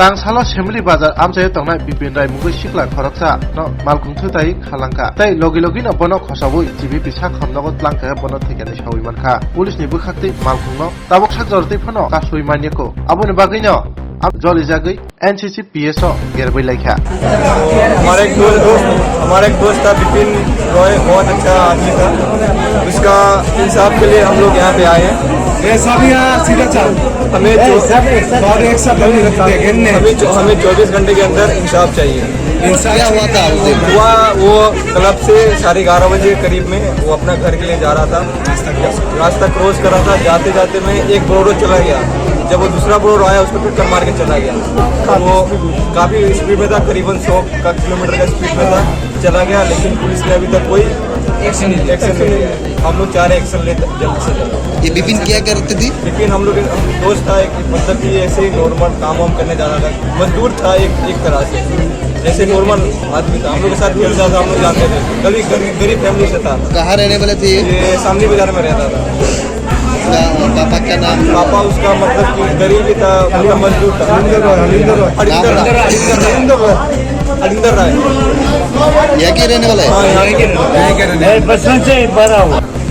tang salo semli bazar amjay tongnai bipin rai mugui sikla khoroksa no malkhung thutai khalangka tei logi logi no bono khosabui jibi bisa khomnogo tlangka bono thekani sawi manka police ni bukhakti malkhung no tabok sakjorti phono kasui maniako aboni bagui no जॉली जागई NCC PSO गेरबई लाइखा हमारा एक दोस्त था विपिन रॉय, बहुत अच्छा आदमी था। उसका इंसाफ के लिए हम लोग यहाँ पे आए हैं। हमें 24 घंटे के अंदर इंसाफ चाहिए। क्या हुआ था वो क्लब से 11:30 बजे करीब में वो अपना घर के लिए जा रहा था। रास्ता क्रॉस कर रहा था, जाते जाते में एक बोलेरो चला गया। जब वो दूसरा बोलेरो आया उसको टक्कर मार के चला गया। वो काफ़ी स्पीड में था, करीबन 100 किलोमीटर का स्पीड में था, चला गया। लेकिन पुलिस ने अभी तक कोई एक्शन नहीं लिया। हम लोग चाह रहे एक्शन ले जल्द से जल्द। ये विपिन क्या करते थे? विपिन हम लोग दोस्त था, एक मतलब कि ऐसे ही नॉर्मल काम वाम करने जा रहा था। मजदूर था एक तरह से, जैसे नॉर्मल आदमी था। हम लोग के साथ खेलता था, हम लोग जानते थे। कभी गरीब फैमिली से था। कहाँ रहने वाले थे? ये सामने बाजार में रहता था। पापा क्या नाम? पापा उसका मतलब कि गरीब ही था, मतलब मजदूर था। हरिंदर राय यहाँ के रहने वाला है?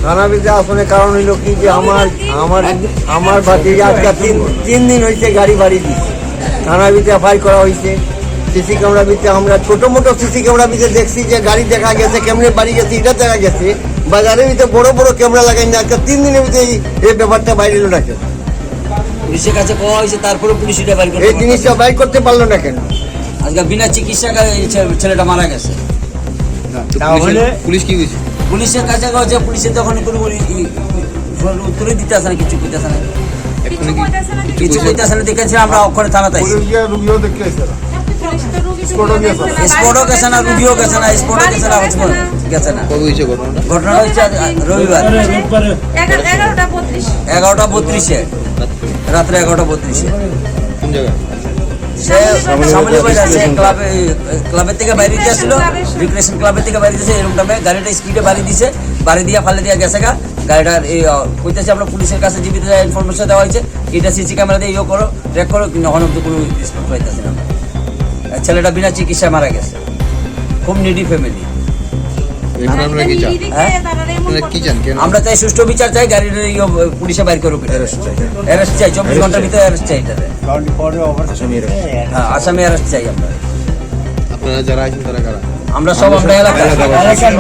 থানা ভিতরে আসলে কারণ হইল কি যে আমার ভাতিজা আজকে তিন দিন হয়েছে গাড়ি বাড়ি দিচ্ছে। থানা ভিতরে এফআই করা হয়েছে। সিসি ক্যামেরা ভিতরে আমরা ছোট মোটো সিসি ক্যামেরা ভিতরে দেখছি যে গাড়ি দেখা গেছে, কেমনে বাড়ি গেছে এটা দেখা গেছে। বাজারের ভিতরে বড় বড় ক্যামেরা লাগাই না, আজকে 3 দিনের ভিতরে এই ব্যাপারটা বাইরে এলো না কেন? পুলিশের কাছে পাওয়া হয়েছে, তারপরে পুলিশ এটা বাইর করতে এই জিনিসটা বাইর করতে পারলো না কেন? আজকে বিনা চিকিৎসা ছেলেটা মারা গেছে। পুলিশ কি হয়েছে? পুলিশের কাছে গেছে, পুলিশের তখন কোনো উত্তরে দিতে আসে না, কিছু কইতেছে না, কিছু কইতেছে না। দেখেছি আমরা ওখানে থানাতে স্পটও গেছে না, রুগীও গেছে না, স্পটও গেছে না, গেছে না। কবে হয়েছে ঘটনাটা? ঘটনা হয়েছে রবিবার 11:32 রাত্রে 11:32। কোন জায়গায়? সে ক্লাবের থেকে বাইরে দিয়ে আসছিল, রিক্রিয়েশন ক্লাবের থেকে বাইরে দিয়েছে। এরকম টাইমে গাড়িটা স্পিডে বাড়ি দিছে, বাড়ি দিয়ে ফালে দিয়ে গেছে গা। গাড়িটার এই কইতেছে আমরা পুলিশের কাছে জীবিত ইনফরমেশন দেওয়া হয়েছে, এটা সিসি ক্যামেরা দিয়ে করো, ট্র্যাক করো, কিন্তু এখন অব্দি কোনো রেসপন্স পাইতেছে না। ছেলেটা বিনা চিকিৎসায় মারা গেছে। খুব নিডি ফ্যামিলি। আমরা চাই সুষ্ঠু বিচার চাই, গাড়ির পুলিশে বাইর করুক, অ্যারেস্ট চাই, 24 ঘন্টার ভিতরে অ্যারেস্ট চাই। আসামি অ্যারেস্ট চাই আমরা। আপনারা যারা আছেন তারা কারা? আমরা সব আমরা এলাকা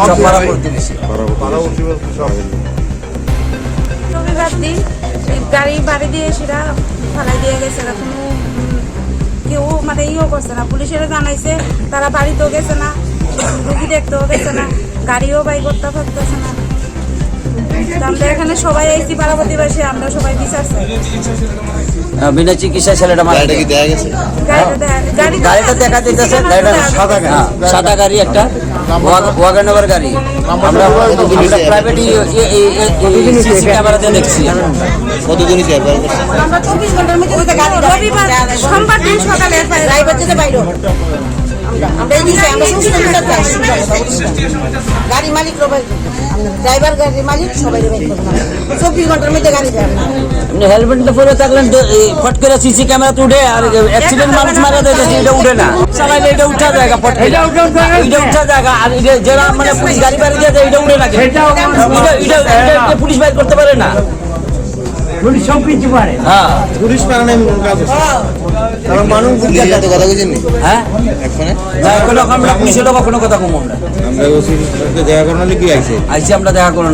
সব পাড়া প্রতিবেশী। রবিবার দিন গাড়ি বাড়ি দিয়ে সেটা ফালাই দিয়ে গেছে। কোনো কেউ মানে করছে না, পুলিশেরা জানাইছে, তারা বাড়িতেও গেছে না, রুগী দেখতেও গেছে না, গাড়িও বাই করতে পারতেছে না। আমরা এখানে সবাই আইসি পাড়া প্রতিবেশী, আমরা সবাই বিচার চাই। বিনা চিকিৎসা ছেলেটা মারা গাড়িটা কি দেখা গেছে? গাড়িটা দেখা দিতেছে, সাদা গাড়ি একটা ওয়াগনওভার গাড়ি। আমরা প্রাইভেট সিসি ক্যামেরাতে দেখছি। কতদিন আমরা 24 ঘন্টার মধ্যে রবিবার সোমবার দিন সকালে গাড়ি মালিক ড্রাইভার, গাড়ির মালিক সবাই 24 ঘন্টার মধ্যে গাড়ি যায়। হেলমেটটা পরে থাকলেন ফট করে সিসি ক্যামেরাতে উঠে, আর অ্যাক্সিডেন্ট মানুষ মারা দিয়েছে এটা উঠে না, চালাইলে এটা উঠা জায়গা, ফট এটা উঠা জায়গা। আর যারা মানে পুলিশ গাড়ি বাড়ি দিয়ে এটা উঠে না, এটা পুলিশ বাইর করতে পারে না। পুলিশ সব কিছু পারে। হ্যাঁ, পুলিশ পারে না কারণ মানুষ কথা বলছেন? হ্যাঁ, আমরা পুলিশের লোক কোনো কথা কম আমরা দেখা করার কি আইছে? আমরা দেখা করার